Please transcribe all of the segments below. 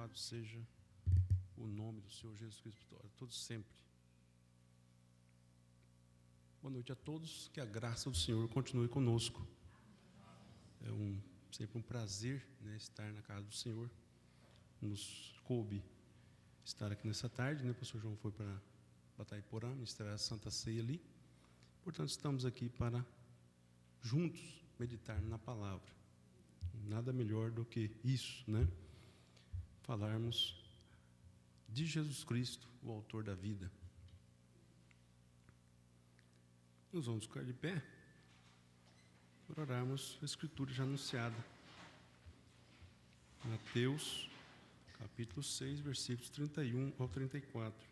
Louvado seja o nome do Senhor Jesus Cristo, todos sempre. Boa noite a todos, que a graça do Senhor continue conosco. É sempre um prazer, né, estar na casa do Senhor. Nos coube estar aqui nessa tarde, né? O pastor João foi para Itaiporã, ministrar a Santa Ceia ali. Portanto, estamos aqui para juntos meditar na palavra. Nada melhor do que isso, né? Falarmos de Jesus Cristo, o autor da vida. Nós vamos ficar de pé para orarmos a Escritura já anunciada. Mateus, capítulo 6, versículos 31 ao 34.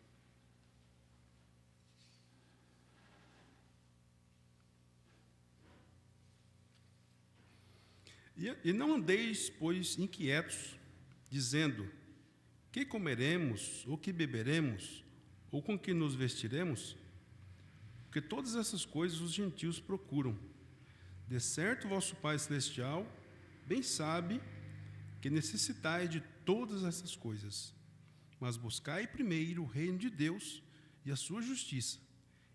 E não andeis, pois, inquietos, dizendo: que comeremos, ou que beberemos, ou com que nos vestiremos? Porque todas essas coisas os gentios procuram. De certo, vosso Pai Celestial bem sabe que necessitais de todas essas coisas. Mas buscai primeiro o reino de Deus e a sua justiça,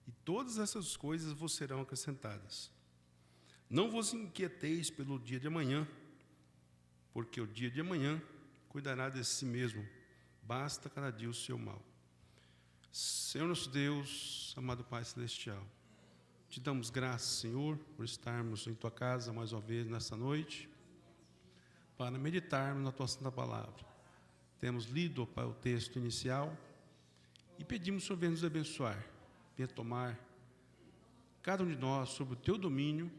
e todas essas coisas vos serão acrescentadas. Não vos inquieteis pelo dia de amanhã, porque o dia de amanhã cuidará de si mesmo. Basta cada dia o seu mal. Senhor nosso Deus, amado Pai Celestial, te damos graças, Senhor, por estarmos em Tua casa mais uma vez nessa noite, para meditarmos na Tua Santa Palavra. Temos lido, Pai, o texto inicial e pedimos, Senhor, venha nos abençoar, venha tomar cada um de nós sob o Teu domínio,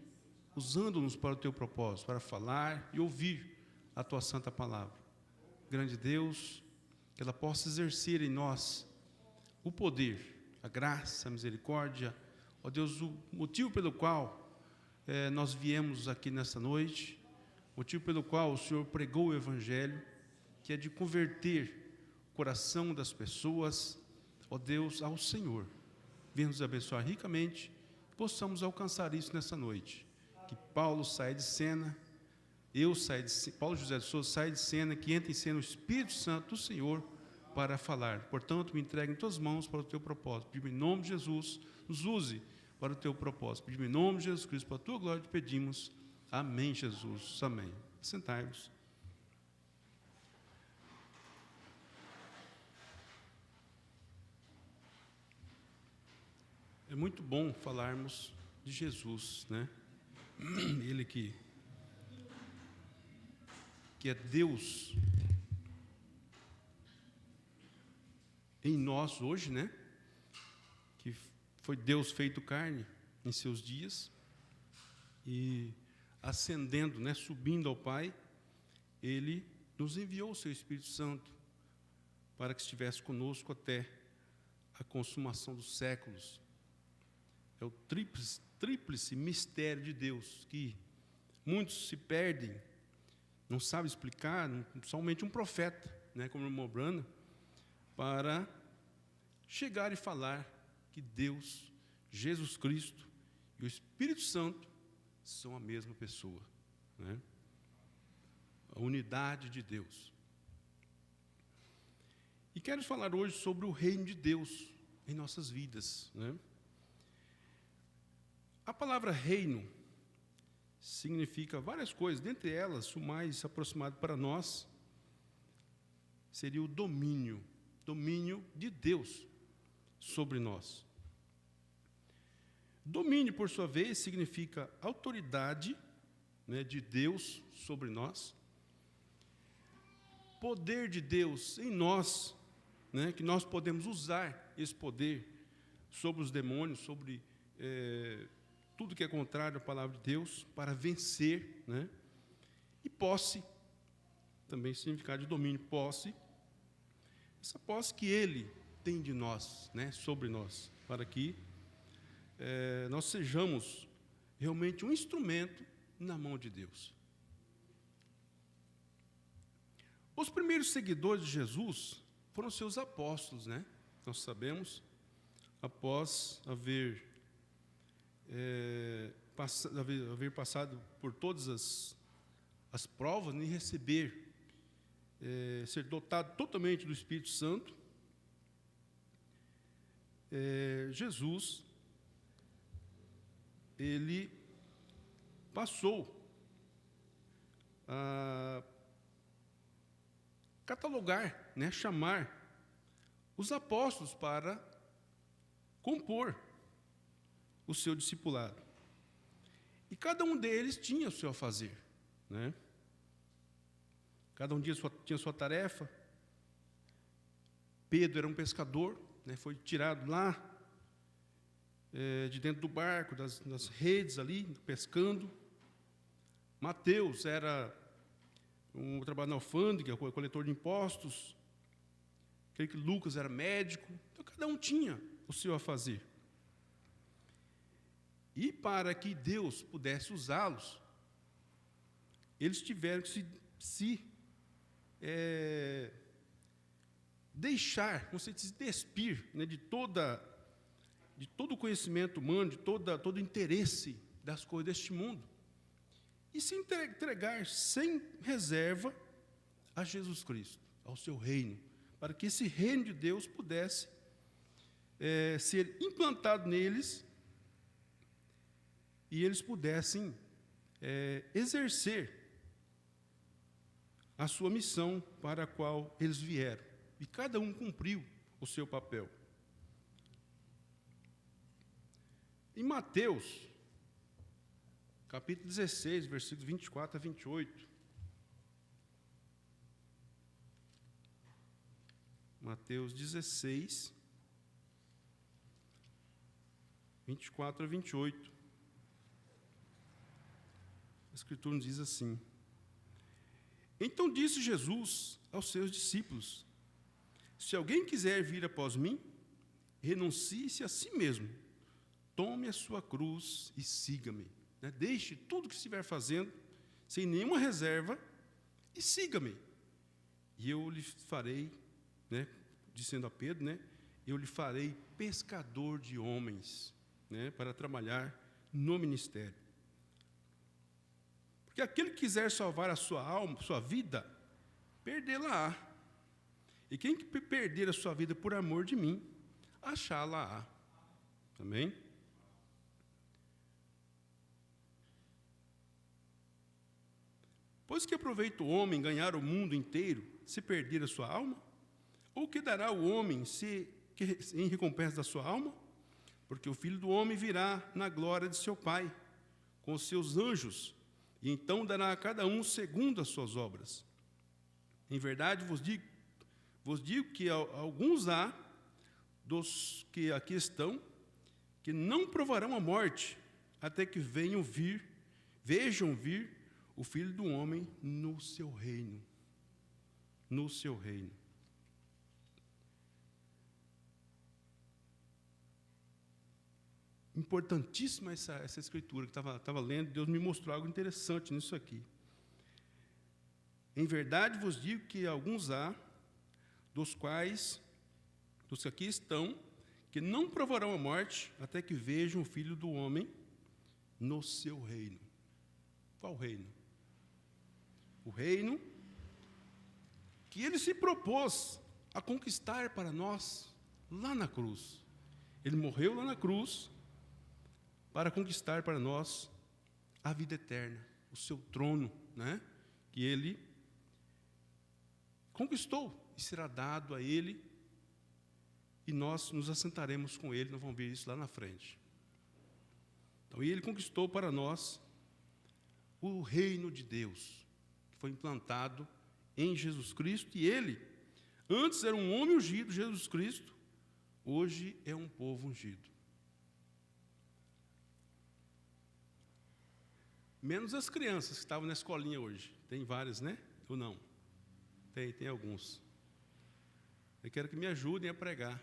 usando-nos para o Teu propósito, para falar e ouvir a Tua Santa Palavra. Grande Deus, que ela possa exercer em nós o poder, a graça, a misericórdia, ó Deus, o motivo pelo qual nós viemos aqui nessa noite, o motivo pelo qual o Senhor pregou o Evangelho, que é de converter o coração das pessoas, ó Deus, ao Senhor. Venha nos abençoar ricamente, possamos alcançar isso nessa noite. Que Paulo saia de cena, Paulo José de Souza saia de cena, que entre em cena o Espírito Santo do Senhor para falar. Portanto, me entregue em tuas mãos para o teu propósito. Pedimos em nome de Jesus, nos use para o teu propósito. Pedimos em nome de Jesus Cristo, para a tua glória te pedimos. Amém, Jesus. Amém. Sentai-vos. É muito bom falarmos de Jesus, né? Ele que é Deus em nós hoje, né? Que foi Deus feito carne em seus dias e ascendendo, né? Subindo ao Pai, Ele nos enviou o Seu Espírito Santo para que estivesse conosco até a consumação dos séculos. É o tríplice mistério de Deus que muitos se perdem, não sabem explicar, somente um profeta, né? Como o irmão Brana, para chegar e falar que Deus, Jesus Cristo e o Espírito Santo são a mesma pessoa, né? A unidade de Deus. E quero falar hoje sobre o reino de Deus em nossas vidas, né? A palavra reino significa várias coisas, dentre elas, o mais aproximado para nós seria o domínio de Deus sobre nós. Domínio, por sua vez, significa autoridade, né, de Deus sobre nós, poder de Deus em nós, né, que nós podemos usar esse poder sobre os demônios, sobre tudo que é contrário à palavra de Deus, para vencer, né? E posse, também significado de domínio, posse, essa posse que Ele tem de nós, né, sobre nós, para que nós sejamos realmente um instrumento na mão de Deus. Os primeiros seguidores de Jesus foram seus apóstolos, né? Nós sabemos, após haver passado por todas as provas, nem receber ser dotado totalmente do Espírito Santo, Jesus, ele passou a catalogar, né, chamar os apóstolos para compor o seu discipulado. E cada um deles tinha o seu a fazer, né? Cada um tinha sua tarefa. Pedro era um pescador, né, foi tirado lá de dentro do barco, das redes ali, pescando. Mateus era um trabalho na alfândega, coletor de impostos. Creio que Lucas era médico. Então, cada um tinha o seu a fazer. E para que Deus pudesse usá-los, eles tiveram que se deixar, como se despir, né, de todo o conhecimento humano, de todo o interesse das coisas deste mundo, e se entregar sem reserva a Jesus Cristo, ao seu reino, para que esse reino de Deus pudesse ser implantado neles e eles pudessem exercer a sua missão para a qual eles vieram. E cada um cumpriu o seu papel. Em Mateus, capítulo 16, versículos 24 a 28. Mateus 16, 24 a 28. A Escritura nos diz assim: Então disse Jesus aos seus discípulos: Se alguém quiser vir após mim, renuncie-se a si mesmo, tome a sua cruz e siga-me. Né? Deixe tudo que estiver fazendo, sem nenhuma reserva, e siga-me. E eu lhe farei, né, dizendo a Pedro, né, eu lhe farei pescador de homens, né, para trabalhar no ministério. Porque aquele que quiser salvar a sua alma, sua vida, perdê-la-á. E quem que perder a sua vida por amor de mim, achá-la-á. Amém? Pois que aproveita o homem ganhar o mundo inteiro, se perder a sua alma? Ou que dará o homem em recompensa da sua alma? Porque o Filho do Homem virá na glória de seu Pai, com os seus anjos, e então dará a cada um segundo as suas obras. Em verdade vos digo que alguns há dos que aqui estão, que não provarão a morte, até que vejam vir o Filho do Homem no seu reino. No seu reino. Importantíssima essa escritura que estava lendo. Deus me mostrou algo interessante nisso aqui. Em verdade vos digo que alguns há, dos que aqui estão, que não provarão a morte, até que vejam o Filho do Homem no seu reino. Qual reino? O reino que ele se propôs a conquistar para nós lá na cruz. Ele morreu lá na cruz para conquistar para nós a vida eterna, o seu trono, né? Que ele conquistou e será dado a ele, e nós nos assentaremos com ele. Nós vamos ver isso lá na frente. Então, ele conquistou para nós o reino de Deus, que foi implantado em Jesus Cristo, e ele, antes era um homem ungido, Jesus Cristo, hoje é um povo ungido. Menos as crianças que estavam na escolinha hoje. Tem várias, né? Ou não? Tem alguns. Eu quero que me ajudem a pregar.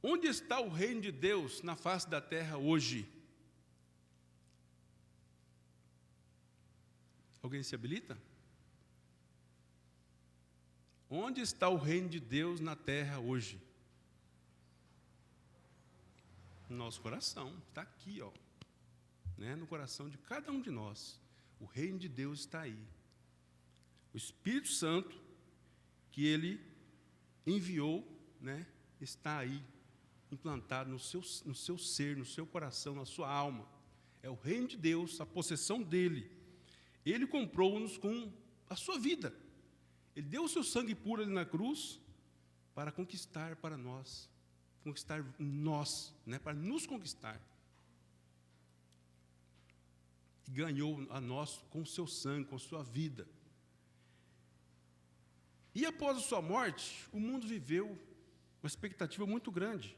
Onde está o reino de Deus na face da terra hoje? Alguém se habilita? Onde está o reino de Deus na terra hoje? No nosso coração. Está aqui, ó. Né, no coração de cada um de nós. O reino de Deus está aí. O Espírito Santo que ele enviou, né, está aí, implantado no seu ser, no seu coração, na sua alma. É o reino de Deus, a possessão dele. Ele comprou-nos com a sua vida. Ele deu o seu sangue puro ali na cruz para conquistar para nós. Conquistar nós, né, para nos conquistar. E ganhou a nós com o seu sangue, com a sua vida. E após a sua morte, o mundo viveu uma expectativa muito grande,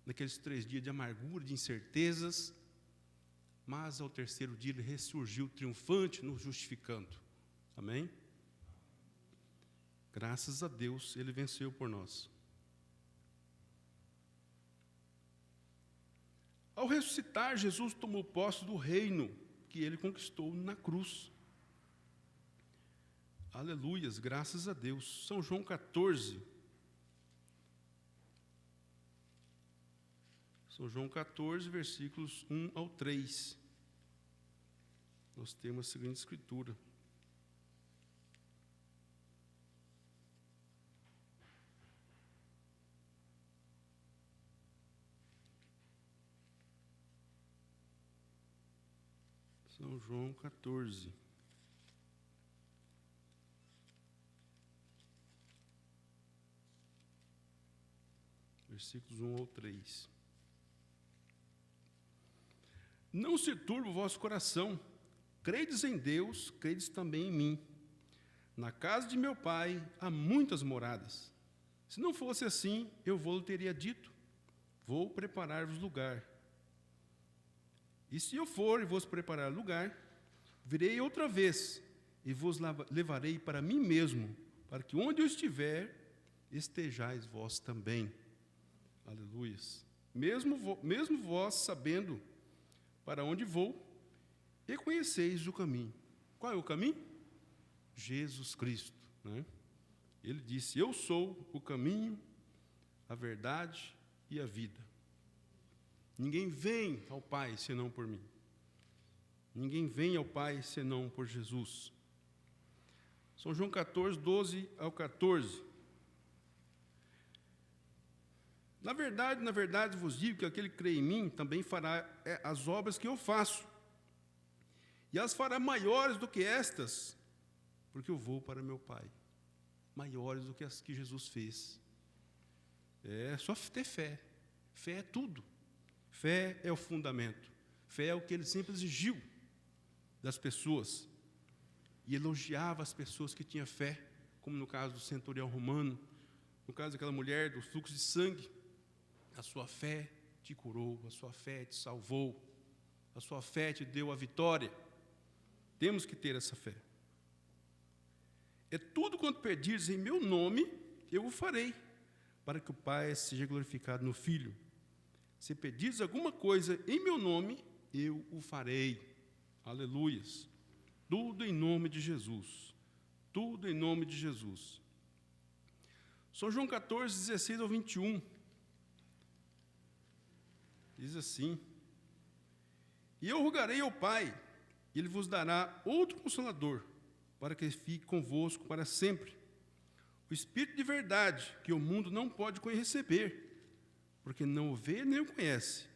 naqueles 3 dias de amargura, de incertezas, mas ao terceiro dia ele ressurgiu triunfante, nos justificando. Amém? Graças a Deus, ele venceu por nós. Ao ressuscitar, Jesus tomou posse do reino que ele conquistou na cruz. Aleluias, graças a Deus. São João 14. São João 14, versículos 1 ao 3. Nós temos a seguinte escritura. São João 14. Versículos 1 ao 3. Não se turbe o vosso coração, credes em Deus, credes também em mim. Na casa de meu pai há muitas moradas. Se não fosse assim, eu vou-lhe teria dito, vou preparar-vos lugar. E se eu for e vos preparar lugar, virei outra vez, e vos levarei para mim mesmo, para que onde eu estiver, estejais vós também. Aleluias. Mesmo vós sabendo para onde vou, e conheceis o caminho. Qual é o caminho? Jesus Cristo, né? Ele disse, eu sou o caminho, a verdade e a vida. Ninguém vem ao Pai senão por mim. Ninguém vem ao Pai senão por Jesus. São João 14, 12 ao 14. Na verdade vos digo que aquele que crê em mim também fará as obras que eu faço. E as fará maiores do que estas, porque eu vou para meu Pai. Maiores do que as que Jesus fez. É só ter fé. Fé é tudo. Fé é o fundamento. Fé é o que ele sempre exigiu das pessoas. E elogiava as pessoas que tinham fé, como no caso do centurião romano, no caso daquela mulher do fluxo de sangue. A sua fé te curou, a sua fé te salvou, a sua fé te deu a vitória. Temos que ter essa fé. É tudo quanto pedires em meu nome, eu o farei, para que o Pai seja glorificado no Filho. Se pedires alguma coisa em meu nome, eu o farei. Aleluias. Tudo em nome de Jesus. Tudo em nome de Jesus. São João 14, 16 ao 21. Diz assim, e eu rogarei ao Pai, e Ele vos dará outro Consolador, para que fique convosco para sempre. O Espírito de verdade, que o mundo não pode receber, porque não o vê nem o conhece.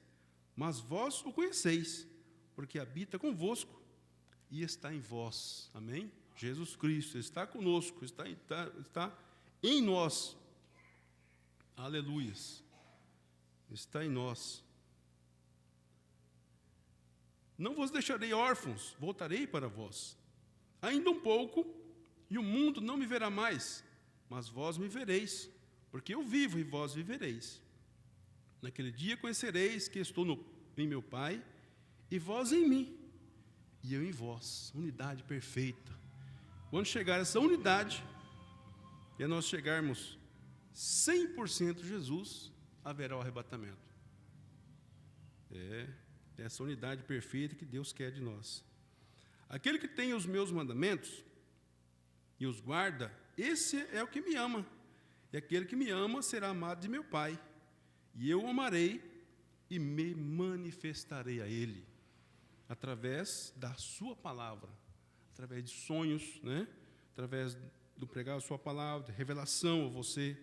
Mas vós o conheceis, porque habita convosco e está em vós. Amém? Jesus Cristo está conosco, está em nós. Aleluias. Está em nós. Não vos deixarei órfãos, voltarei para vós. Ainda um pouco, e o mundo não me verá mais, mas vós me vereis, porque eu vivo e vós vivereis. Naquele dia conhecereis que estou em meu Pai, e vós em mim, e eu em vós. Unidade perfeita. Quando chegar essa unidade, e nós chegarmos 100% Jesus, haverá o arrebatamento. Essa unidade perfeita que Deus quer de nós. Aquele que tem os meus mandamentos e os guarda, esse é o que me ama. E aquele que me ama será amado de meu Pai. E eu o amarei e me manifestarei a ele, através da sua palavra, através de sonhos, né? através do pregar a sua palavra, de revelação a você,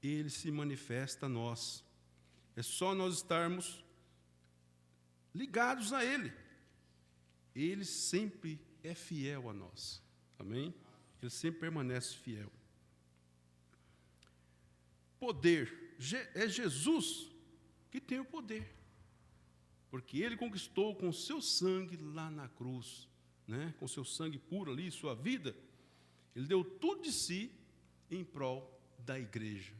ele se manifesta a nós. É só nós estarmos ligados a ele. Ele sempre é fiel a nós. Amém? Ele sempre permanece fiel. Poder. É Jesus que tem o poder. Porque ele conquistou com o seu sangue lá na cruz, né? Com o seu sangue puro ali, sua vida, ele deu tudo de si em prol da igreja.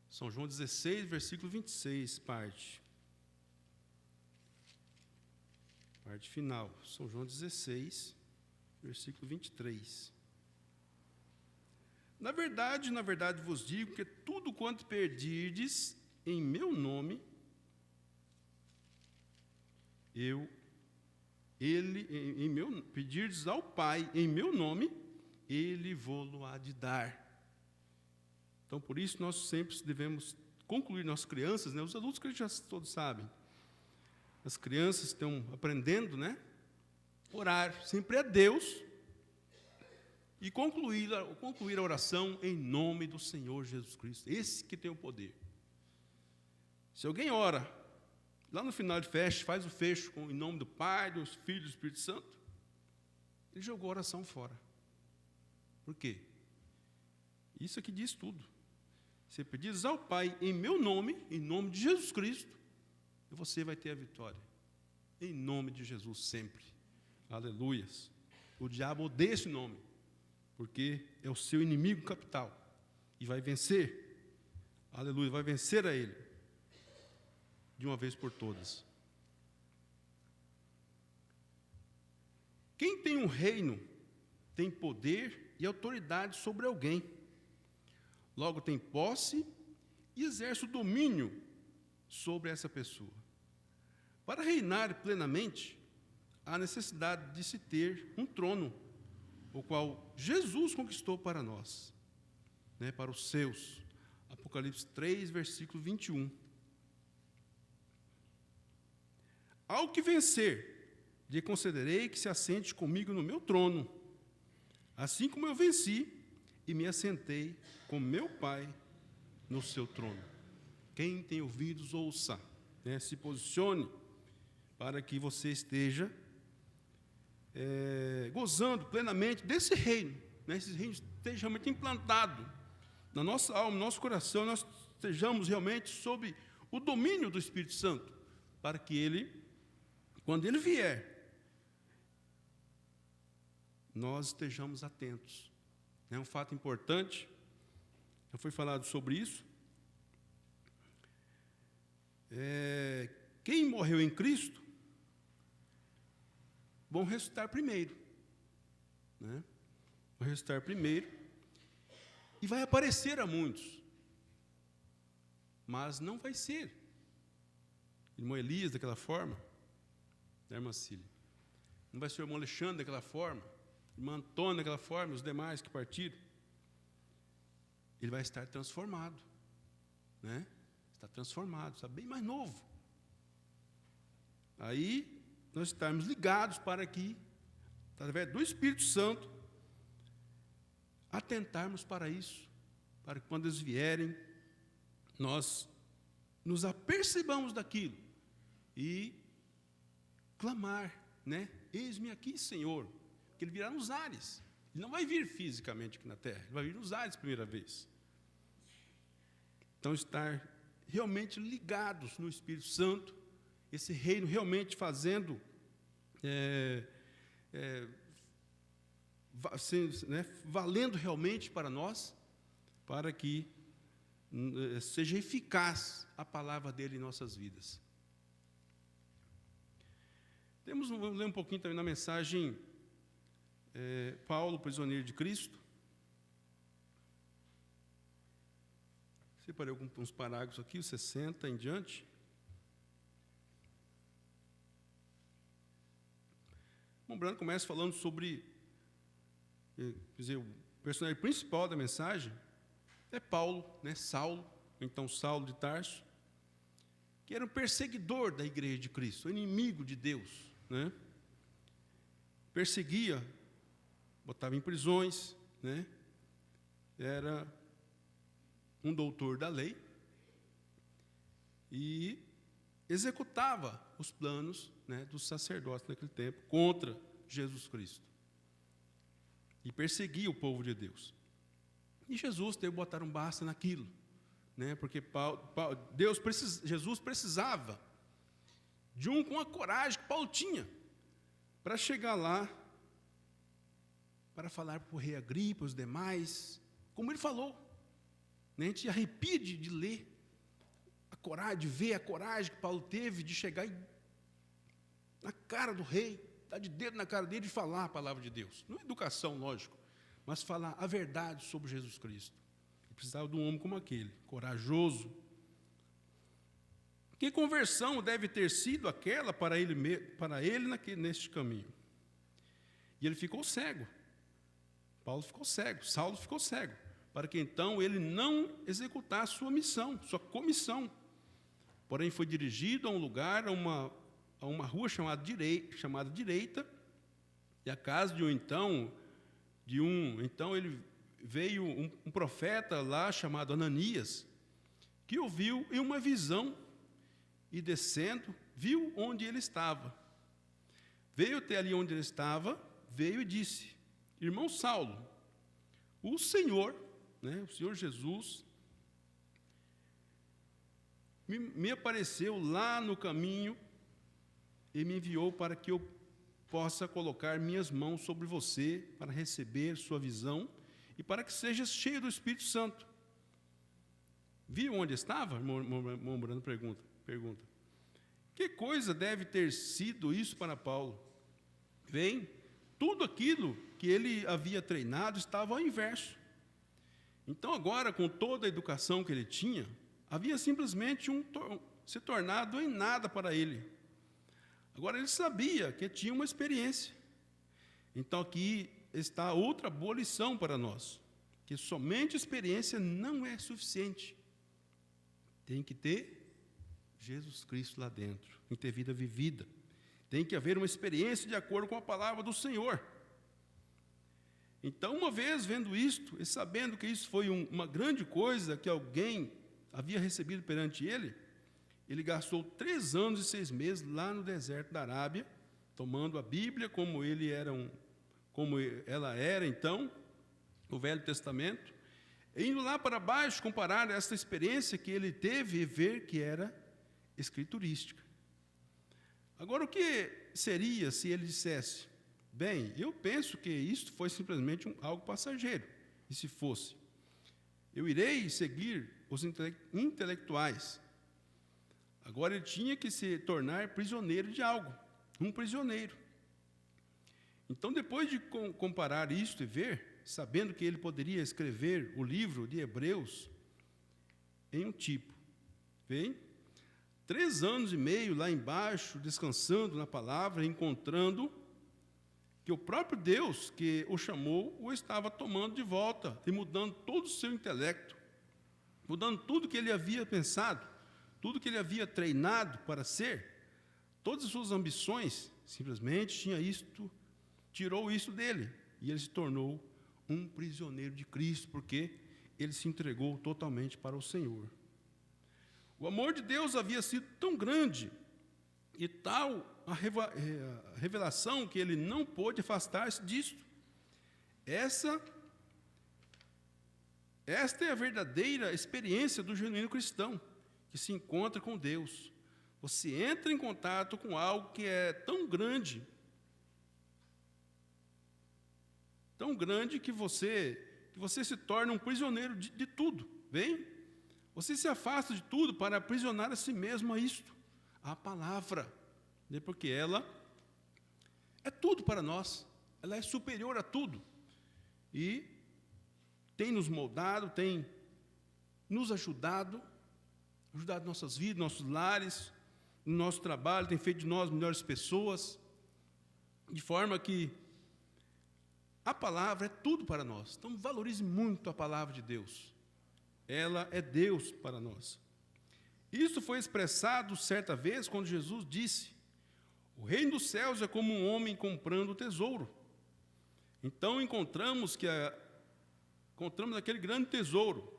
São João 16, versículo 26, parte final. São João 16, versículo 23. Na verdade vos digo que tudo quanto pedirdes em meu nome, pedirdes ao Pai em meu nome, ele vô-lo há de dar. Então, por isso, nós sempre devemos concluir, nossas crianças, né, os adultos que já todos sabem, as crianças estão aprendendo, né, orar sempre a Deus e concluir a oração em nome do Senhor Jesus Cristo, esse que tem o poder. Se alguém ora, lá no final de fecho, faz o fecho em nome do Pai, do Filho e do Espírito Santo, ele jogou a oração fora. Por quê? Isso aqui diz tudo. Você pedis ao Pai em meu nome, em nome de Jesus Cristo, e você vai ter a vitória. Em nome de Jesus sempre. Aleluias. O diabo odeia esse nome, porque é o seu inimigo capital. E vai vencer. Aleluia, vai vencer a ele. De uma vez por todas. Quem tem um reino tem poder e autoridade sobre alguém. Logo tem posse e exerce o domínio sobre essa pessoa. Para reinar plenamente, há necessidade de se ter um trono, o qual Jesus conquistou para nós, né, para os seus. Apocalipse 3, versículo 21. Ao que vencer, lhe concederei que se assente comigo no meu trono, assim como eu venci e me assentei com meu Pai no seu trono. Quem tem ouvidos, ouça, né? Se posicione para que você esteja gozando plenamente desse reino, né? Esse reino esteja realmente implantado na nossa alma, no nosso coração, nós estejamos realmente sob o domínio do Espírito Santo, para que ele, quando ele vier, nós estejamos atentos. É um fato importante, já foi falado sobre isso. Quem morreu em Cristo, vão ressuscitar primeiro, né? Vão ressuscitar primeiro, e vai aparecer a muitos, mas não vai ser irmão Elias daquela forma, da irmã Cília, não vai ser o irmão Alexandre daquela forma, irmã Antônia daquela forma, os demais que partiram. Ele vai estar transformado, né? Está transformado, está bem mais novo. Aí, nós estarmos ligados para que, através do Espírito Santo, atentarmos para isso, para que quando eles vierem, nós nos apercebamos daquilo e clamar, né? Eis-me aqui, Senhor, que ele virá nos ares. Ele não vai vir fisicamente aqui na terra, ele vai vir nos ares primeira vez. Então, estar realmente ligados no Espírito Santo, esse reino realmente fazendo, valendo realmente para nós, para que seja eficaz a palavra dele em nossas vidas. Vamos ler um pouquinho também na mensagem Paulo, prisioneiro de Cristo. Separei alguns parágrafos aqui, os 60 em diante. Lembrando, começa falando sobre, quer dizer, o personagem principal da mensagem é Paulo, né, Saulo, então Saulo de Tarso, que era um perseguidor da igreja de Cristo, um inimigo de Deus, né? Perseguia botava em prisões, né? Era um doutor da lei e executava os planos, né, dos sacerdotes naquele tempo contra Jesus Cristo e perseguia o povo de Deus. E Jesus teve que botar um basta naquilo, né, porque Jesus precisava de um com a coragem que Paulo tinha para chegar lá, para falar para o rei Agripa, os demais, como ele falou. A gente arrepia de ler a coragem, de ver a coragem que Paulo teve de chegar na cara do rei, dar de dedo na cara dele e falar a palavra de Deus. Não é educação, lógico, mas falar a verdade sobre Jesus Cristo. Ele precisava de um homem como aquele, corajoso. Que conversão deve ter sido aquela para ele neste caminho? E ele ficou cego. Paulo ficou cego, Saulo ficou cego, para que então ele não executasse sua missão, sua comissão. Porém, foi dirigido a um lugar, a uma rua chamada Direita, e a casa então ele veio um profeta lá chamado Ananias, que ouviu em uma visão, e descendo, viu onde ele estava. Veio até ali onde ele estava, veio e disse: irmão Saulo, o Senhor Jesus, me apareceu lá no caminho e me enviou para que eu possa colocar minhas mãos sobre você para receber sua visão e para que sejas cheio do Espírito Santo. Viu onde estava? Irmão Brando pergunta. Que coisa deve ter sido isso para Paulo? Vem, tudo aquilo que ele havia treinado estava ao inverso. Então agora, com toda a educação que ele tinha, havia simplesmente se tornado em nada para ele. Agora ele sabia que tinha uma experiência. Então aqui está outra boa lição para nós, que somente experiência não é suficiente. Tem que ter Jesus Cristo lá dentro, tem que ter vida vivida. Tem que haver uma experiência de acordo com a palavra do Senhor. Então, uma vez vendo isto, e sabendo que isso foi uma grande coisa que alguém havia recebido perante ele, ele gastou 3 anos e 6 meses lá no deserto da Arábia, tomando a Bíblia como ela era então, o Velho Testamento, indo lá para baixo comparar essa experiência que ele teve e ver que era escriturística. Agora, o que seria se ele dissesse: bem, eu penso que isto foi simplesmente algo passageiro, e se fosse, eu irei seguir os intelectuais. Agora ele tinha que se tornar prisioneiro de algo, um prisioneiro. Então, depois de comparar isto e ver, sabendo que ele poderia escrever o livro de Hebreus em um tipo, bem, 3 anos e meio lá embaixo, descansando na palavra, encontrando que o próprio Deus que o chamou o estava tomando de volta e mudando todo o seu intelecto, mudando tudo que ele havia pensado, tudo que ele havia treinado para ser, todas as suas ambições, simplesmente tirou isso dele, e ele se tornou um prisioneiro de Cristo, porque ele se entregou totalmente para o Senhor. O amor de Deus havia sido tão grande e tal a revelação que ele não pôde afastar-se disto. Esta é a verdadeira experiência do genuíno cristão, que se encontra com Deus. Você entra em contato com algo que é tão grande que você se torna um prisioneiro de tudo, bem? Você se afasta de tudo para aprisionar a si mesmo a isto, a palavra, porque ela é tudo para nós, ela é superior a tudo, e tem nos moldado, tem nos ajudado nossas vidas, nossos lares, no nosso trabalho, tem feito de nós melhores pessoas, de forma que a palavra é tudo para nós. Então, valorize muito a palavra de Deus. Ela é Deus para nós. Isso foi expressado certa vez quando Jesus disse: o reino dos céus é como um homem comprando tesouro. Então encontramos aquele grande tesouro.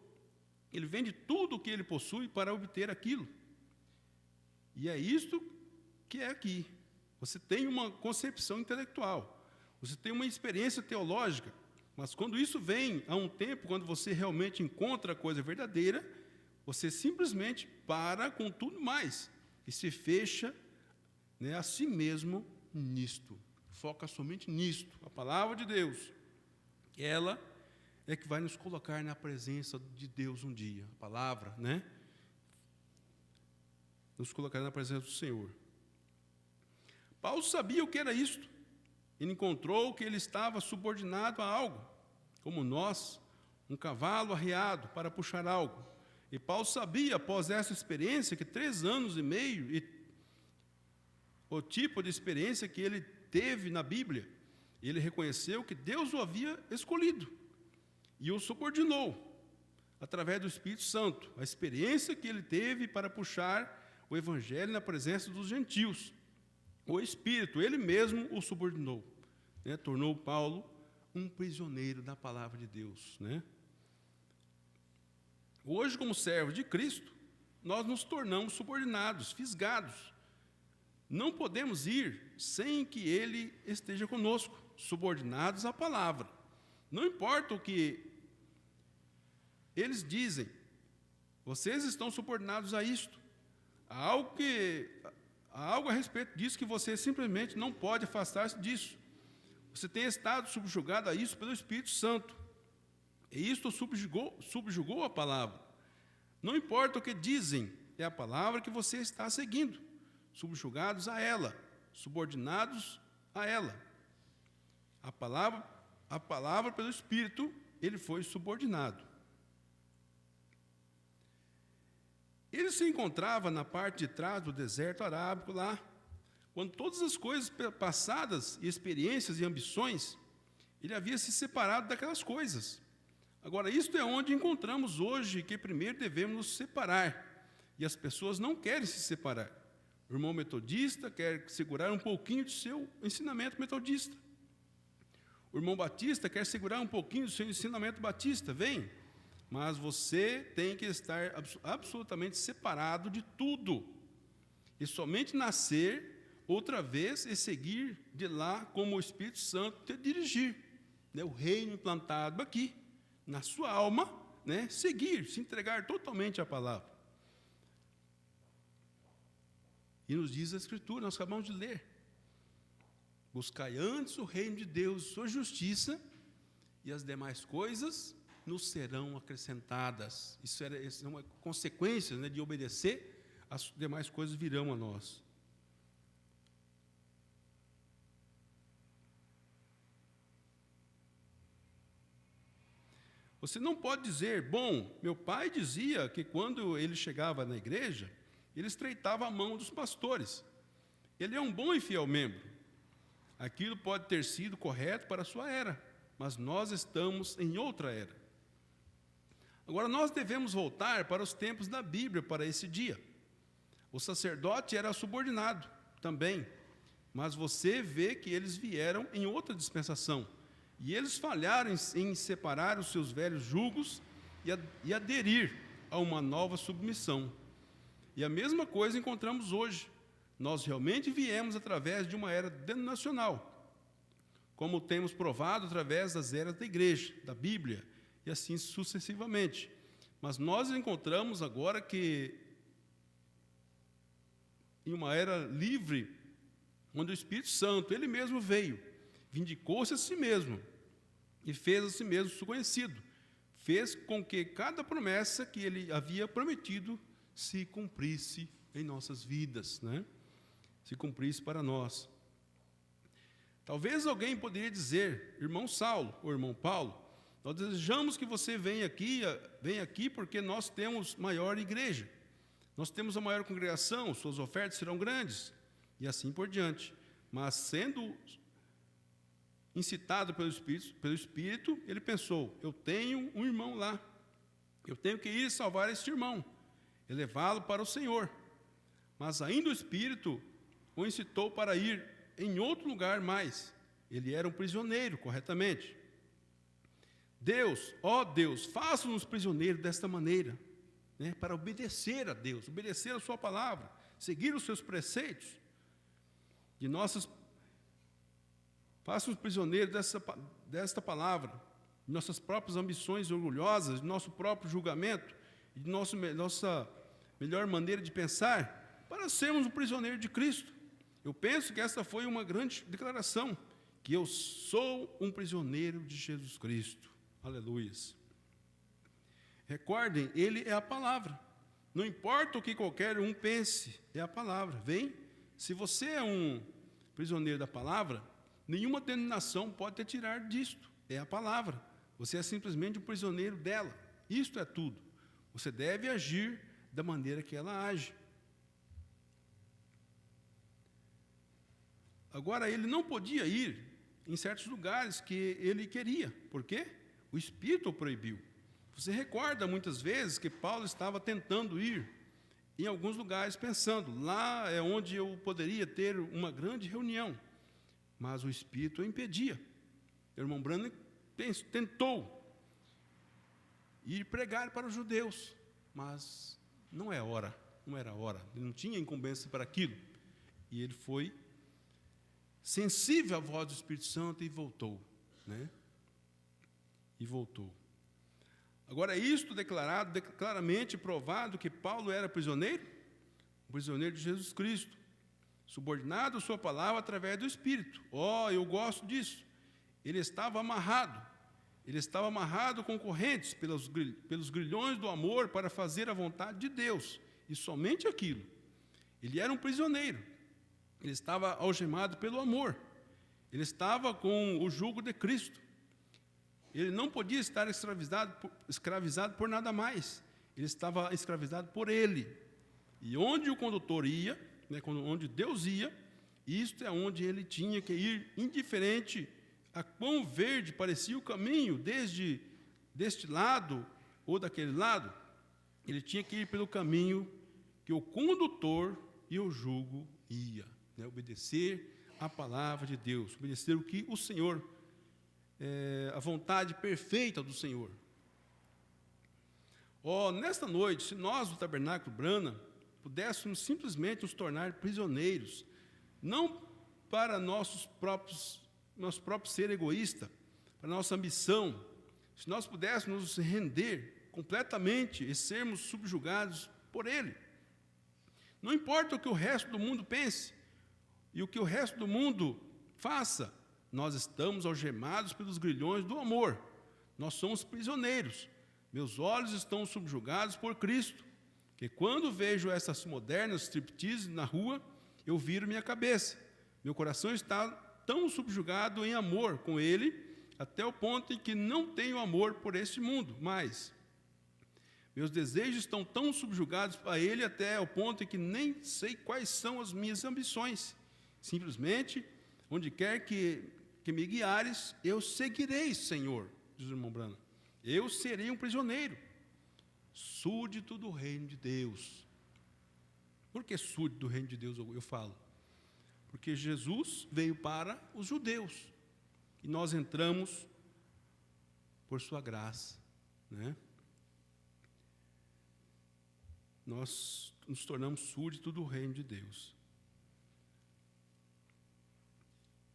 Ele vende tudo o que ele possui para obter aquilo. E é isto que é aqui. Você tem uma concepção intelectual, você tem uma experiência teológica, mas quando isso vem a um tempo, quando você realmente encontra a coisa verdadeira, você simplesmente para com tudo mais e se fecha, né, a si mesmo nisto. Foca somente nisto, a palavra de Deus. Ela é que vai nos colocar na presença de Deus um dia. A palavra, né? Nos colocar na presença do Senhor. Paulo sabia o que era isto. Ele encontrou que ele estava subordinado a algo, como nós, um cavalo arreado para puxar algo. E Paulo sabia, após essa experiência, que 3 anos e meio, e o tipo de experiência que ele teve na Bíblia, ele reconheceu que Deus o havia escolhido e o subordinou, através do Espírito Santo, a experiência que ele teve para puxar o Evangelho na presença dos gentios. O Espírito, ele mesmo o subordinou, né? Tornou Paulo um prisioneiro da palavra de Deus, né? Hoje, como servos de Cristo, nós nos tornamos subordinados, fisgados. Não podemos ir sem que Ele esteja conosco, subordinados à palavra. Não importa o que eles dizem, vocês estão subordinados a isto. Há algo a respeito disso que você simplesmente não pode afastar-se disso. Você tem estado subjugado a isso pelo Espírito Santo. E isto subjugou a palavra. Não importa o que dizem, é a palavra que você está seguindo. Subjugados a ela, subordinados a ela. A palavra pelo Espírito, ele foi subordinado. Ele se encontrava na parte de trás do deserto arábico lá, quando todas as coisas passadas, e experiências e ambições, ele havia se separado daquelas coisas. Agora, isto é onde encontramos hoje que primeiro devemos nos separar, e as pessoas não querem se separar. O irmão metodista quer segurar um pouquinho do seu ensinamento metodista. O irmão batista quer segurar um pouquinho do seu ensinamento batista. Vem, mas você tem que estar absolutamente separado de tudo. E somente nascer outra vez e seguir de lá como o Espírito Santo te dirigir. Né? O reino implantado aqui, na sua alma, né? Seguir, se entregar totalmente à palavra. E nos diz a Escritura, nós acabamos de ler. Buscai antes o reino de Deus, sua justiça, e as demais coisas nos serão acrescentadas. Isso é uma consequência, né, de obedecer, as demais coisas virão a nós. Você não pode dizer, bom, meu pai dizia que quando ele chegava na igreja, ele estreitava a mão dos pastores. Ele é um bom e fiel membro. Aquilo pode ter sido correto para a sua era, mas nós estamos em outra era. Agora, nós devemos voltar para os tempos da Bíblia, para esse dia. O sacerdote era subordinado também, mas você vê que eles vieram em outra dispensação. E eles falharam em separar os seus velhos julgos e aderir a uma nova submissão. E a mesma coisa encontramos hoje. Nós realmente viemos através de uma era denominacional, como temos provado através das eras da igreja, da Bíblia, e assim sucessivamente. Mas nós encontramos agora que, em uma era livre, onde o Espírito Santo, ele mesmo veio, vindicou-se a si mesmo, e fez a si mesmo conhecido, fez com que cada promessa que ele havia prometido se cumprisse em nossas vidas, né? Se cumprisse para nós. Talvez alguém poderia dizer, irmão Saulo ou irmão Paulo, nós desejamos que você venha aqui porque nós temos maior igreja, nós temos a maior congregação, suas ofertas serão grandes, e assim por diante. Mas sendo incitado pelo Espírito, ele pensou, eu tenho um irmão lá, eu tenho que ir salvar este irmão, e levá-lo para o Senhor. Mas ainda o Espírito o incitou para ir em outro lugar mais, Ele era um prisioneiro, corretamente. Deus, ó Deus, faça-nos prisioneiros desta maneira, né, para obedecer a Deus, obedecer a sua palavra, seguir os seus preceitos. Faça-nos prisioneiros desta palavra, de nossas próprias ambições orgulhosas, de nosso próprio julgamento, de nossa melhor maneira de pensar, para sermos um prisioneiro de Cristo. Eu penso que essa foi uma grande declaração, que eu sou um prisioneiro de Jesus Cristo. Aleluia. Recordem, Ele é a palavra. Não importa o que qualquer um pense, é a palavra. Vem, se você é um prisioneiro da palavra, nenhuma denominação pode te tirar disto. É a palavra. Você é simplesmente um prisioneiro dela. Isto é tudo. Você deve agir da maneira que ela age. Agora, ele não podia ir em certos lugares que ele queria. Por quê? O Espírito o proibiu. Você recorda muitas vezes que Paulo estava tentando ir em alguns lugares, pensando, lá é onde eu poderia ter uma grande reunião. Mas o Espírito o impedia. O irmão Branham tentou ir pregar para os judeus, mas não era hora. Ele não tinha incumbência para aquilo. E ele foi sensível à voz do Espírito Santo e voltou, né? E voltou. Agora, isto declarado, claramente provado que Paulo era prisioneiro de Jesus Cristo, subordinado à sua palavra através do Espírito. Eu gosto disso. Ele estava amarrado com correntes pelos grilhões do amor para fazer a vontade de Deus, e somente aquilo. Ele era um prisioneiro, ele estava algemado pelo amor, ele estava com o jugo de Cristo. Ele não podia estar escravizado por nada mais. Ele estava escravizado por Ele. E onde o condutor ia, né, onde Deus ia, isto é onde ele tinha que ir, indiferente a quão verde parecia o caminho, desde deste lado ou daquele lado. Ele tinha que ir pelo caminho que o condutor e o jugo ia, né, obedecer a palavra de Deus, obedecer o que o Senhor a vontade perfeita do Senhor. Nesta noite, se nós do Tabernáculo Branham pudéssemos simplesmente nos tornar prisioneiros, não para nosso próprio ser egoísta, para nossa ambição, se nós pudéssemos nos render completamente e sermos subjugados por Ele. Não importa o que o resto do mundo pense e o que o resto do mundo faça, nós estamos algemados pelos grilhões do amor. Nós somos prisioneiros. Meus olhos estão subjugados por Cristo, que quando vejo essas modernas striptease na rua, eu viro minha cabeça. Meu coração está tão subjugado em amor com Ele, até o ponto em que não tenho amor por este mundo mais. Meus desejos estão tão subjugados a Ele, até o ponto em que nem sei quais são as minhas ambições. Simplesmente, onde quer que me guiares, eu seguirei, Senhor, diz o irmão Branham. Eu serei um prisioneiro, súdito do reino de Deus. Por que súdito do reino de Deus eu falo? Porque Jesus veio para os judeus, e nós entramos por sua graça, né? Nós nos tornamos súdito do reino de Deus.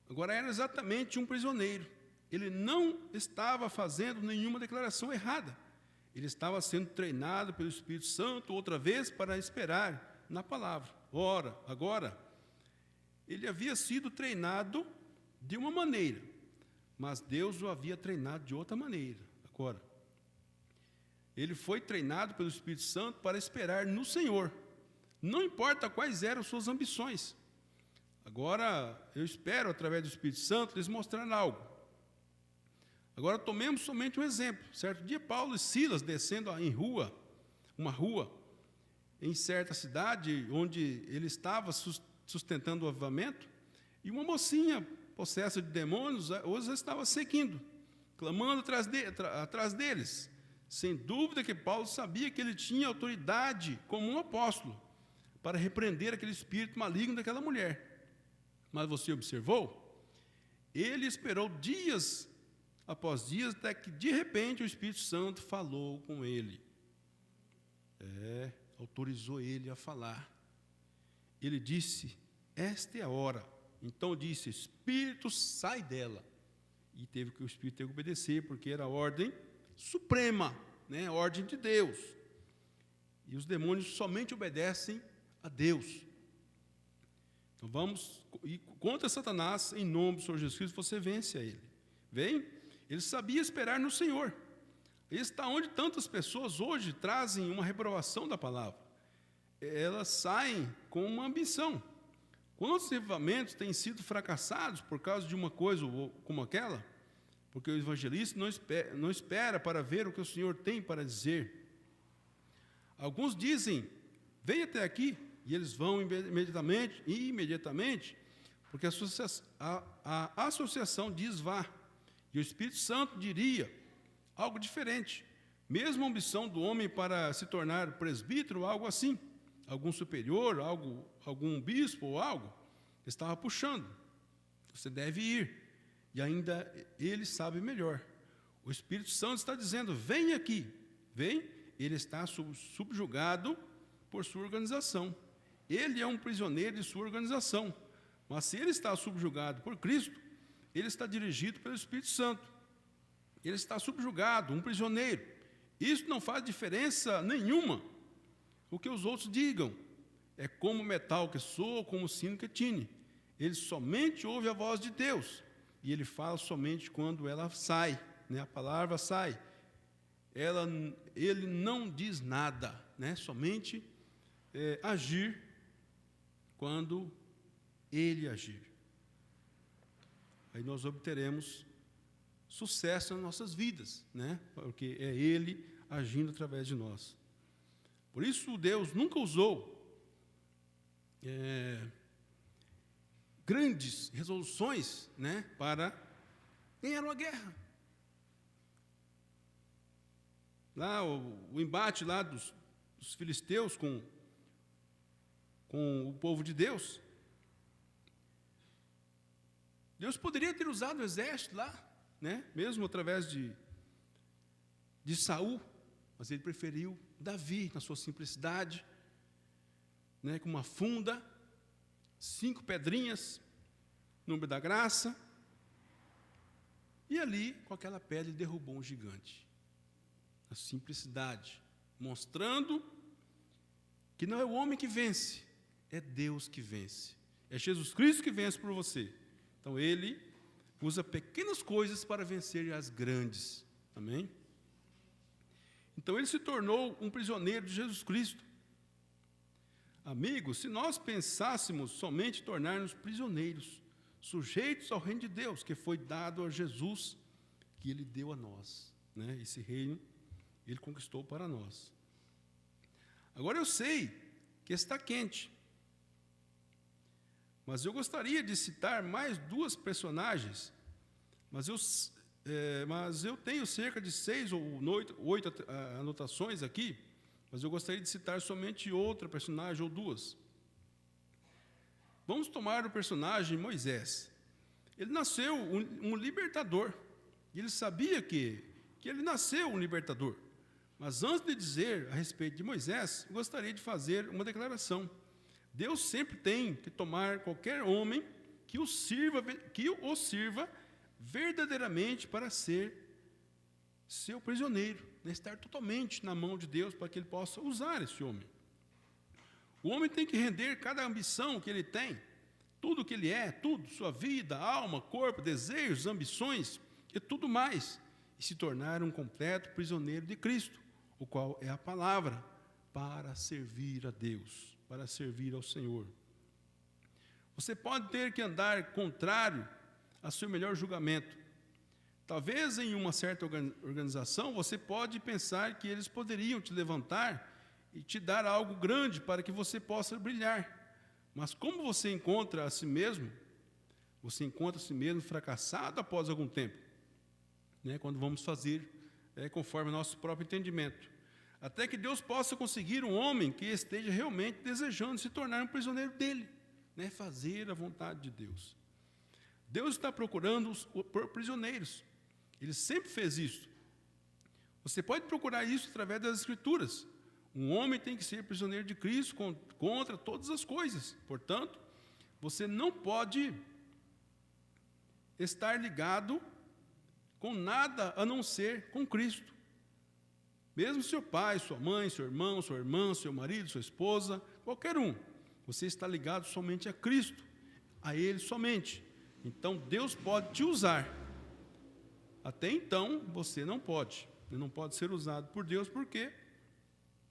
Agora, era exatamente um prisioneiro. Ele não estava fazendo nenhuma declaração errada. Ele estava sendo treinado pelo Espírito Santo outra vez para esperar na palavra. Agora, ele havia sido treinado de uma maneira, mas Deus o havia treinado de outra maneira. Agora, ele foi treinado pelo Espírito Santo para esperar no Senhor. Não importa quais eram suas ambições. Agora, eu espero, através do Espírito Santo, lhes mostrar algo. Agora, tomemos somente um exemplo. Certo dia, Paulo e Silas descendo uma rua, em certa cidade, onde ele estava sustentando o avivamento, e uma mocinha, possessa de demônios, os estava seguindo, clamando atrás deles. Sem dúvida que Paulo sabia que ele tinha autoridade, como um apóstolo, para repreender aquele espírito maligno daquela mulher. Mas você observou? Ele esperou dias após dias, até que de repente o Espírito Santo falou com ele. Autorizou ele a falar. Ele disse: esta é a hora. Então disse: Espírito, sai dela. E o Espírito teve que obedecer, porque era a ordem suprema, a ordem de Deus. E os demônios somente obedecem a Deus. Então vamos, e contra Satanás, em nome do Senhor Jesus Cristo, você vence a ele. Vem? Ele sabia esperar no Senhor. Esse está onde tantas pessoas hoje trazem uma reprovação da palavra. Elas saem com uma ambição. Quantos avivamentos têm sido fracassados por causa de uma coisa como aquela? Porque o evangelista não espera para ver o que o Senhor tem para dizer. Alguns dizem: vem até aqui, e eles vão imediatamente, porque a associação diz vá. E o Espírito Santo diria algo diferente. Mesmo a ambição do homem para se tornar presbítero, algo assim, algum superior, algum bispo ou algo, estava puxando. Você deve ir. E ainda ele sabe melhor. O Espírito Santo está dizendo: vem aqui. Vem. Ele está subjugado por sua organização. Ele é um prisioneiro de sua organização. Mas se ele está subjugado por Cristo, ele está dirigido pelo Espírito Santo. Ele está subjugado, um prisioneiro. Isso não faz diferença nenhuma o que os outros digam. É como o metal que soa, como o sino que tine. Ele somente ouve a voz de Deus. E ele fala somente quando ela sai, a palavra sai. Ele não diz nada, somente agir quando ele agir. Aí nós obteremos sucesso nas nossas vidas, porque é ele agindo através de nós. Por isso Deus nunca usou grandes resoluções, para ganhar uma guerra. Lá o embate lá dos filisteus com o povo de Deus. Deus poderia ter usado o exército lá, mesmo através de Saul, mas ele preferiu Davi, na sua simplicidade, com uma funda, 5 pedrinhas, número da graça, e ali, com aquela pedra, ele derrubou um gigante. A simplicidade, mostrando que não é o homem que vence, é Deus que vence. É Jesus Cristo que vence por você. Então, ele usa pequenas coisas para vencer as grandes. Amém? Então, ele se tornou um prisioneiro de Jesus Cristo. Amigos, se nós pensássemos somente em tornar-nos prisioneiros, sujeitos ao reino de Deus, que foi dado a Jesus, que ele deu a nós. Esse reino, ele conquistou para nós. Agora, eu sei que está quente, mas eu gostaria de citar mais 2 personagens, mas eu tenho cerca de 6 ou 8 anotações aqui, mas eu gostaria de citar somente outra personagem ou 2. Vamos tomar o personagem Moisés. Ele nasceu um libertador, e ele sabia que ele nasceu um libertador. Mas antes de dizer a respeito de Moisés, eu gostaria de fazer uma declaração. Deus sempre tem que tomar qualquer homem que o sirva verdadeiramente para ser seu prisioneiro, estar totalmente na mão de Deus para que ele possa usar esse homem. O homem tem que render cada ambição que ele tem, tudo que ele é, tudo, sua vida, alma, corpo, desejos, ambições e tudo mais, e se tornar um completo prisioneiro de Cristo, o qual é a palavra, para servir a Deus, para servir ao Senhor. Você pode ter que andar contrário a seu melhor julgamento. Talvez em uma certa organização você pode pensar que eles poderiam te levantar e te dar algo grande para que você possa brilhar. Mas como você encontra a si mesmo? Você encontra a si mesmo fracassado após algum tempo, quando vamos fazer conforme o nosso próprio entendimento. Até que Deus possa conseguir um homem que esteja realmente desejando se tornar um prisioneiro dele, fazer a vontade de Deus. Deus está procurando por prisioneiros. Ele sempre fez isso. Você pode procurar isso através das Escrituras. Um homem tem que ser prisioneiro de Cristo contra todas as coisas. Portanto, você não pode estar ligado com nada a não ser com Cristo. Mesmo seu pai, sua mãe, seu irmão, sua irmã, seu marido, sua esposa, qualquer um, você está ligado somente a Cristo, a Ele somente. Então, Deus pode te usar. Até então, você não pode. Você não pode ser usado por Deus, porque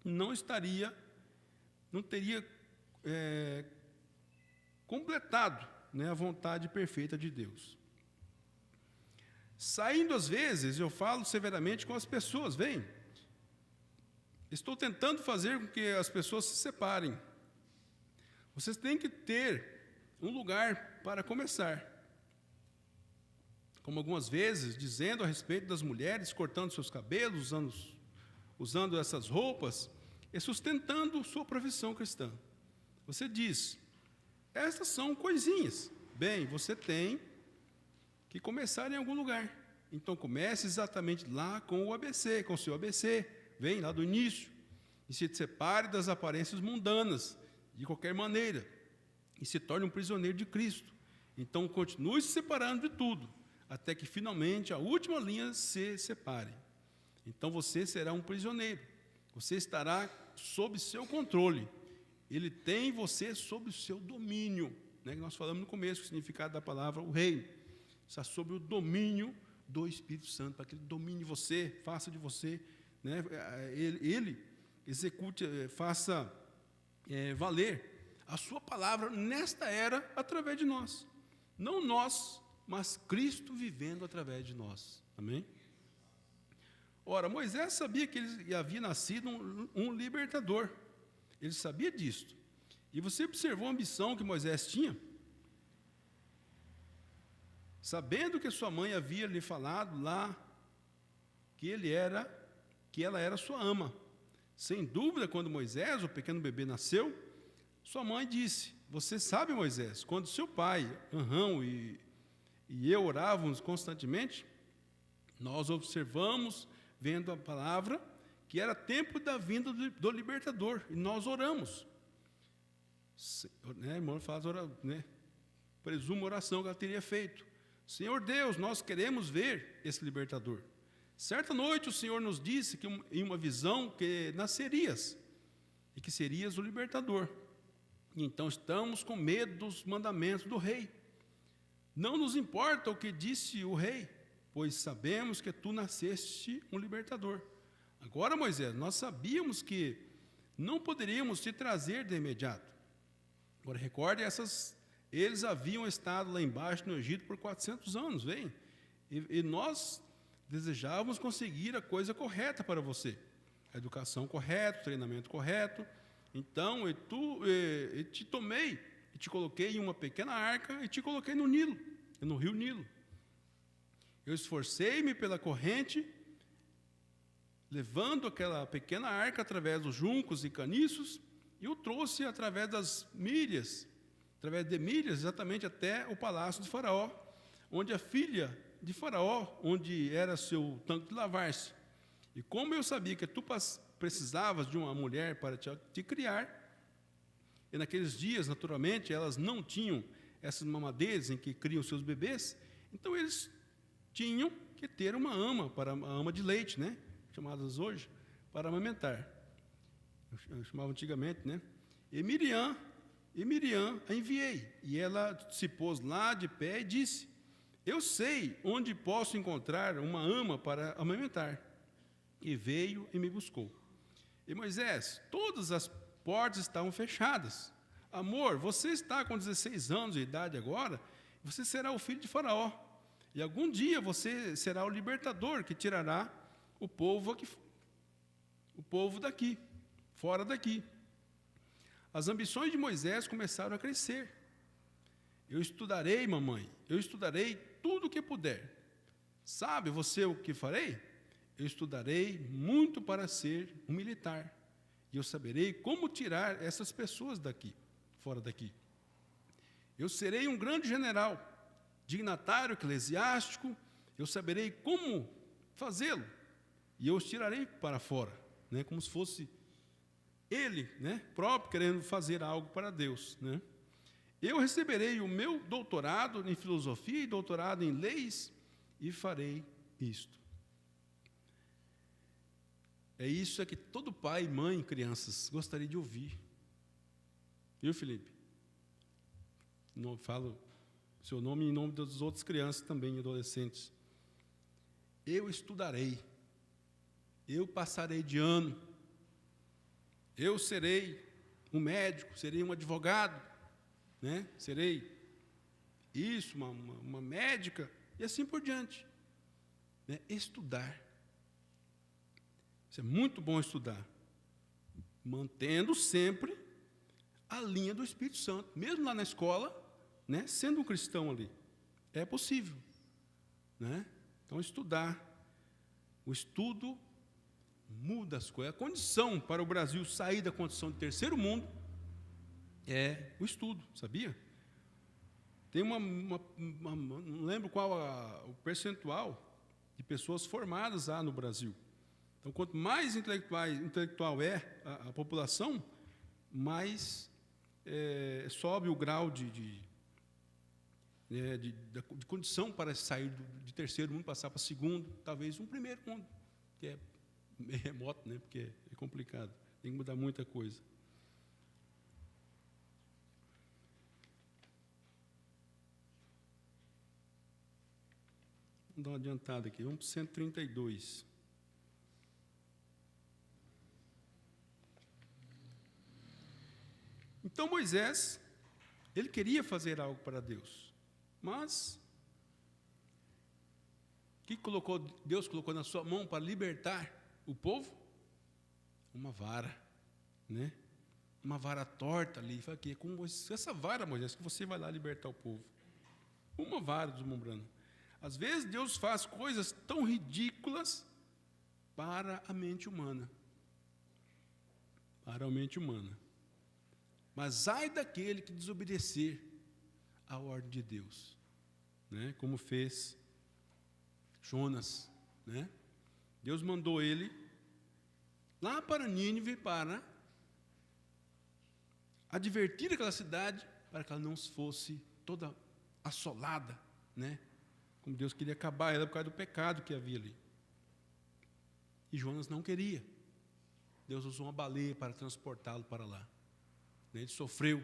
não teria completado, né, a vontade perfeita de Deus. Saindo às vezes, eu falo severamente com as pessoas, vem, estou tentando fazer com que as pessoas se separem. Vocês têm que ter um lugar para começar. Como algumas vezes, dizendo a respeito das mulheres cortando seus cabelos, usando essas roupas, e sustentando sua profissão cristã. Você diz, essas são coisinhas. Bem, você tem que começar em algum lugar. Então comece exatamente lá com o ABC, com o seu ABC. Vem lá do início. E se separe das aparências mundanas, de qualquer maneira. E se torne um prisioneiro de Cristo. Então continue se separando de tudo, até que finalmente a última linha se separe. Então você será um prisioneiro. Você estará sob seu controle. Ele tem você sob o seu domínio. Né? Nós falamos no começo o significado da palavra, o reino. Está sob o domínio do Espírito Santo, para que ele domine você, faça de você, né? Ele execute, faça valer a sua palavra nesta era através de nós. Não nós, mas Cristo vivendo através de nós. Amém? Ora, Moisés sabia que ele havia nascido um libertador. Ele sabia disso. E você observou a ambição que Moisés tinha? Sabendo que sua mãe havia lhe falado lá que ela era sua ama. Sem dúvida, quando Moisés, o pequeno bebê, nasceu, sua mãe disse, você sabe, Moisés, quando seu pai, Arão e eu orávamos constantemente, nós observamos, vendo a palavra, que era tempo da vinda do libertador, e nós oramos. Né, irmão, presumo a oração que ela teria feito. Senhor Deus, nós queremos ver esse libertador. Certa noite o Senhor nos disse que em uma visão que nascerias, e que serias o libertador. E então estamos com medo dos mandamentos do rei. Não nos importa o que disse o rei, pois sabemos que tu nasceste um libertador. Agora, Moisés, nós sabíamos que não poderíamos te trazer de imediato. Agora, recorde, eles haviam estado lá embaixo no Egito por 400 anos, vem? E nós desejávamos conseguir a coisa correta para você. A educação correta, o treinamento correto. Então, eu te tomei, e te coloquei em uma pequena arca, e te coloquei no Nilo, no rio Nilo. Eu esforcei-me pela corrente, levando aquela pequena arca através dos juncos e caniços, e o trouxe através de milhas, exatamente até o palácio de Faraó, onde a filha de Faraó, onde era seu tanque de lavar-se. E como eu sabia que tu precisavas de uma mulher para te criar, e naqueles dias, naturalmente, elas não tinham essas mamadeiras em que criam seus bebês, então eles tinham que ter uma ama, uma ama de leite, né? Chamadas hoje, para amamentar. Eu chamava antigamente, né? E Miriam a enviei, e ela se pôs lá de pé e disse, eu sei onde posso encontrar uma ama para amamentar. E veio e me buscou. E Moisés, todas as portas estavam fechadas. Amor, você está com 16 anos de idade agora, você será o filho de Faraó. E algum dia você será o libertador que tirará o povo daqui, fora daqui. As ambições de Moisés começaram a crescer. Eu estudarei, mamãe, eu estudarei tudo o que puder. Sabe você o que farei? Eu estudarei muito para ser um militar. E eu saberei como tirar essas pessoas daqui, fora daqui. Eu serei um grande general. dignatário eclesiástico, eu saberei como fazê-lo, e eu os tirarei para fora, né? Como se fosse ele, né, próprio querendo fazer algo para Deus, né? Eu receberei o meu doutorado em filosofia e doutorado em leis e farei isto. É isso que todo pai, mãe, crianças gostaria de ouvir. Viu, Felipe? Não falo seu nome em nome das outras crianças também, adolescentes. Eu estudarei. Eu passarei de ano. Eu serei um médico, serei um advogado, né? Serei isso, uma médica, e assim por diante. Né? Estudar. Isso é muito bom estudar, mantendo sempre a linha do Espírito Santo, mesmo lá na escola, né? Sendo um cristão ali, é possível, né? Então, estudar, o estudo muda as coisas. A condição para o Brasil sair da condição de terceiro mundo é o estudo, sabia? Tem não lembro qual o percentual de pessoas formadas lá no Brasil. Então, quanto mais intelectual é a população, mais sobe o grau de condição para sair de terceiro mundo, passar para segundo, talvez um primeiro mundo, que é meio remoto, né? Porque é complicado, tem que mudar muita coisa. Vamos dar uma adiantada aqui, vamos para o 132. Então Moisés, ele queria fazer algo para Deus, mas o que Deus colocou na sua mão para libertar o povo? Uma vara, né? Uma vara torta ali. Fala aqui, com essa vara, Moisés, que você vai lá libertar o povo. Uma vara deslumbrando. Às vezes Deus faz coisas tão ridículas para a mente humana. Para a mente humana. Mas ai daquele que desobedecer à ordem de Deus, né? Como fez Jonas, né? Deus mandou ele lá para Nínive para advertir aquela cidade para que ela não fosse toda assolada, né? Como Deus queria acabar ela por causa do pecado que havia ali. E Jonas não queria. Deus usou uma baleia para transportá-lo para lá. Ele sofreu,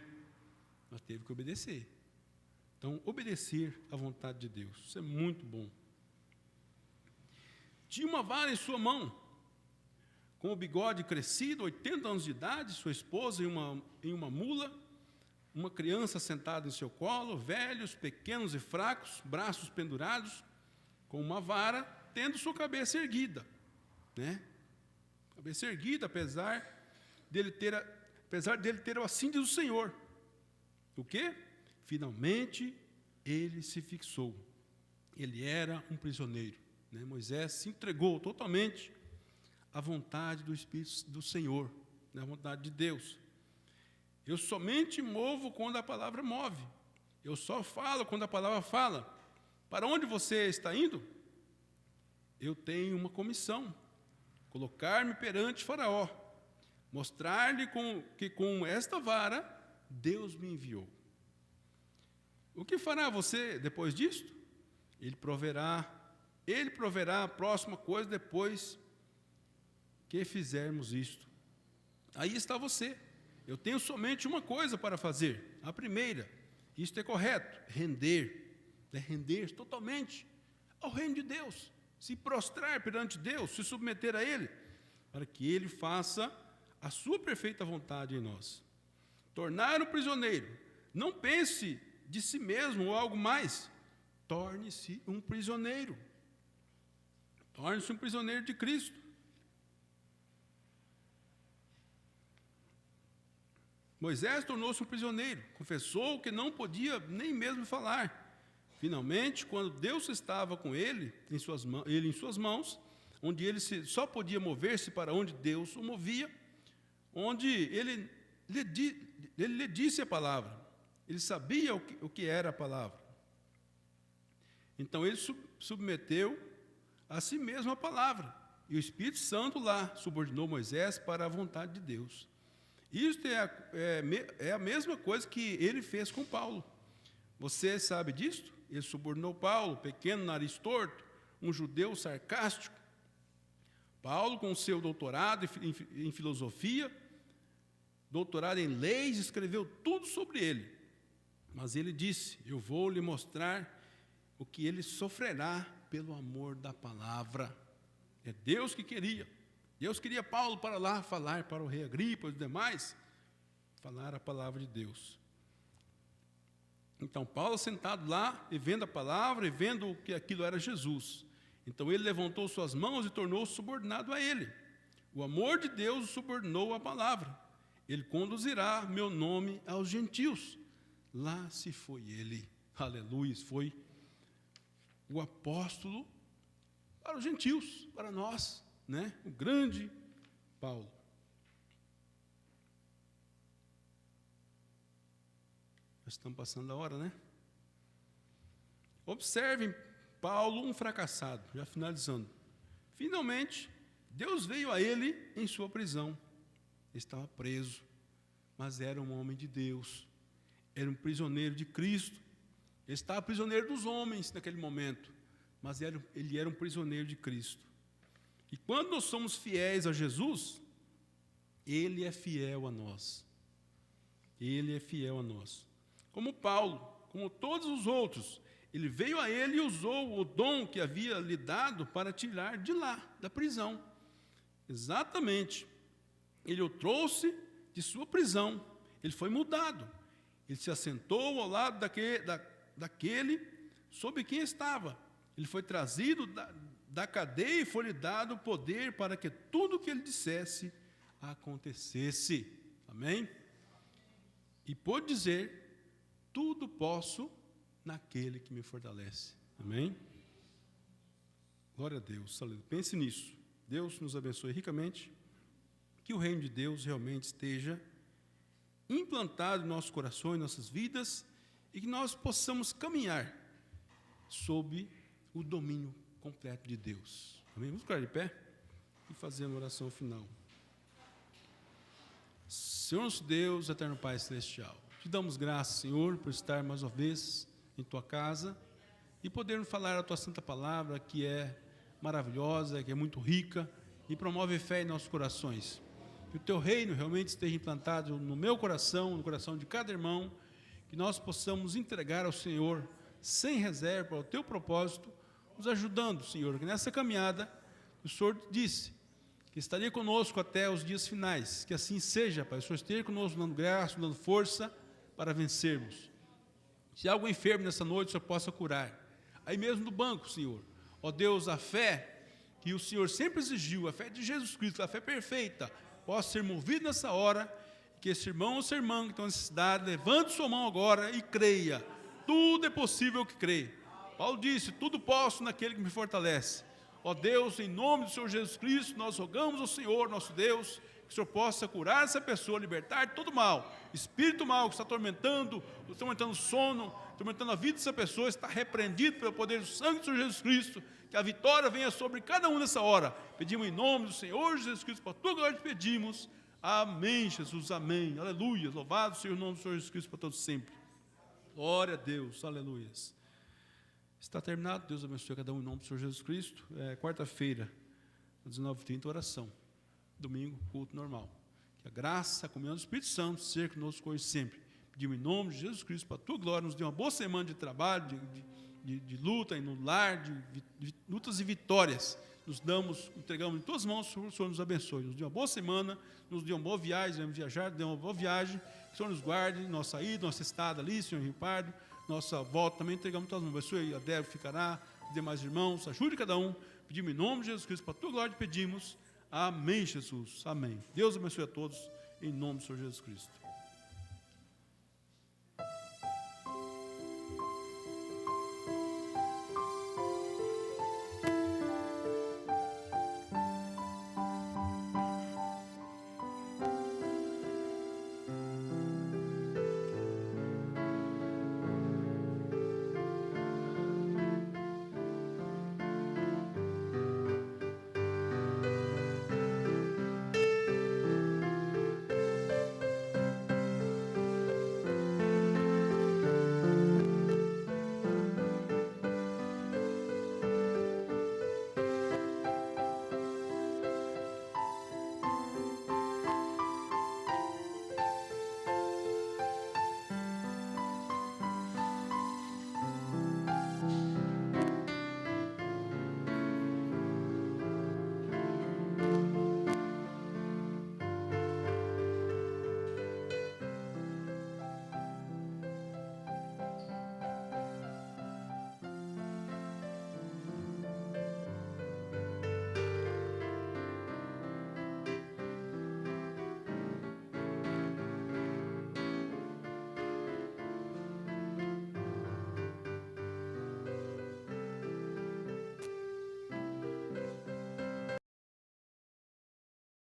mas teve que obedecer. Então, obedecer à vontade de Deus, isso é muito bom. Tinha uma vara em sua mão, com o bigode crescido, 80 anos de idade, sua esposa em uma mula, uma criança sentada em seu colo, velhos, pequenos e fracos, braços pendurados, com uma vara, tendo sua cabeça erguida, né? Cabeça erguida, apesar dele ter o assim diz o Senhor. O quê? Finalmente, ele se fixou. Ele era um prisioneiro, né? Moisés se entregou totalmente à vontade do Espírito do Senhor, à vontade de Deus. Eu somente movo quando a palavra move. Eu só falo quando a palavra fala. Para onde você está indo? Eu tenho uma comissão. Colocar-me perante Faraó. Mostrar-lhe que com esta vara Deus me enviou. O que fará você depois disto? Ele proverá a próxima coisa depois que fizermos isto. Aí está você. Eu tenho somente uma coisa para fazer. A primeira, isto é correto, render totalmente ao reino de Deus, se prostrar perante Deus, se submeter a Ele, para que Ele faça a sua perfeita vontade em nós. Tornar um prisioneiro. Não pense de si mesmo ou algo mais. Torne-se um prisioneiro. Torne-se um prisioneiro de Cristo. Moisés tornou-se um prisioneiro. Confessou que não podia nem mesmo falar. Finalmente, quando Deus estava com ele em suas mãos, onde ele só podia mover-se para onde Deus o movia, onde ele lhe disse a palavra. Ele sabia o que era a palavra. Então ele submeteu a si mesmo a palavra. E o Espírito Santo lá subordinou Moisés para a vontade de Deus. Isso é a mesma coisa que ele fez com Paulo. Você sabe disso? Ele subordinou Paulo, pequeno, nariz torto, um judeu sarcástico. Paulo, com seu doutorado em filosofia, doutorado em leis, escreveu tudo sobre ele. Mas ele disse: eu vou lhe mostrar o que ele sofrerá pelo amor da palavra. É Deus que queria. Deus queria Paulo para lá falar para o rei Agripa e os demais, falar a palavra de Deus. Então, Paulo sentado lá, e vendo a palavra, e vendo que aquilo era Jesus. Então, ele levantou suas mãos e tornou-se subordinado a ele. O amor de Deus o subordinou à palavra. Ele conduzirá meu nome aos gentios. Lá se foi ele. Aleluia, foi o apóstolo para os gentios, para nós, né? O grande Paulo. Já estamos passando a hora, né? Observem Paulo, um fracassado, já finalizando. Finalmente, Deus veio a ele em sua prisão. Ele estava preso, mas era um homem de Deus. Era um prisioneiro de Cristo. Ele estava prisioneiro dos homens naquele momento, mas ele era um prisioneiro de Cristo. E quando nós somos fiéis a Jesus, Ele é fiel a nós. Ele é fiel a nós. Como Paulo, como todos os outros, ele veio a ele e usou o dom que havia lhe dado para tirar de lá, da prisão. Exatamente. Ele o trouxe de sua prisão. Ele foi mudado. Ele se assentou ao lado daquele sobre quem estava. Ele foi trazido da cadeia e foi-lhe dado poder para que tudo o que ele dissesse acontecesse. Amém? E pôde dizer: tudo posso naquele que me fortalece. Amém? Glória a Deus. Pense nisso. Deus nos abençoe ricamente. Que o reino de Deus realmente esteja implantado em nossos corações, em nossas vidas, e que nós possamos caminhar sob o domínio completo de Deus. Amém? Vamos ficar de pé e fazer uma oração final. Senhor nosso Deus, eterno Pai celestial, te damos graças, Senhor, por estar mais uma vez em tua casa e podermos falar a tua santa palavra, que é maravilhosa, que é muito rica e promove fé em nossos corações. Que o teu reino realmente esteja implantado no meu coração, no coração de cada irmão, que nós possamos entregar ao Senhor sem reserva ao teu propósito, nos ajudando, Senhor, que nessa caminhada o Senhor disse que estaria conosco até os dias finais. Que assim seja, Pai. O Senhor esteja conosco, dando graça, dando força para vencermos. Se há algum enfermo nessa noite, o Senhor possa curar. Aí mesmo no banco, Senhor. Ó Deus, a fé que o Senhor sempre exigiu, a fé de Jesus Cristo, a fé perfeita, possa ser movida nessa hora. Que esse irmão ou essa irmã que estão nessa cidade, levante sua mão agora e creia. Tudo é possível que crê. Paulo disse: tudo posso naquele que me fortalece. Ó Deus, em nome do Senhor Jesus Cristo, nós rogamos ao Senhor, nosso Deus, que o Senhor possa curar essa pessoa, libertar de todo mal. Espírito mal que está atormentando o sono, atormentando a vida dessa pessoa, está repreendido pelo poder do sangue do Senhor Jesus Cristo. Que a vitória venha sobre cada um nessa hora. Pedimos em nome do Senhor Jesus Cristo, para a tua glória te pedimos. Amém, Jesus, amém. Aleluia. Louvado seja o nome do Senhor Jesus Cristo para todos sempre. Glória a Deus, aleluia. Está terminado, Deus abençoe cada um em nome do Senhor Jesus Cristo. Quarta-feira, às 19h30, oração. Domingo, culto normal. Que a graça, a comunhão do Espírito Santo seja conosco hoje sempre. Pedimos em nome de Jesus Cristo, para a tua glória, nos dê uma boa semana de trabalho, de luta e no lar, de lutas e vitórias. Entregamos em tuas mãos, o Senhor nos abençoe. Nos dê uma boa semana, nos dê uma boa viagem, vamos viajar, dê uma boa viagem. Que o Senhor nos guarde, nossa ida, nossa estada ali, Senhor Ripardo. Nossa volta também entregamos todas as mãos. Abençoe a Débora, ficará, os demais irmãos, ajude cada um. Pedimos em nome de Jesus Cristo, para a tua glória pedimos. Amém, Jesus. Amém. Deus abençoe a todos, em nome do Senhor Jesus Cristo.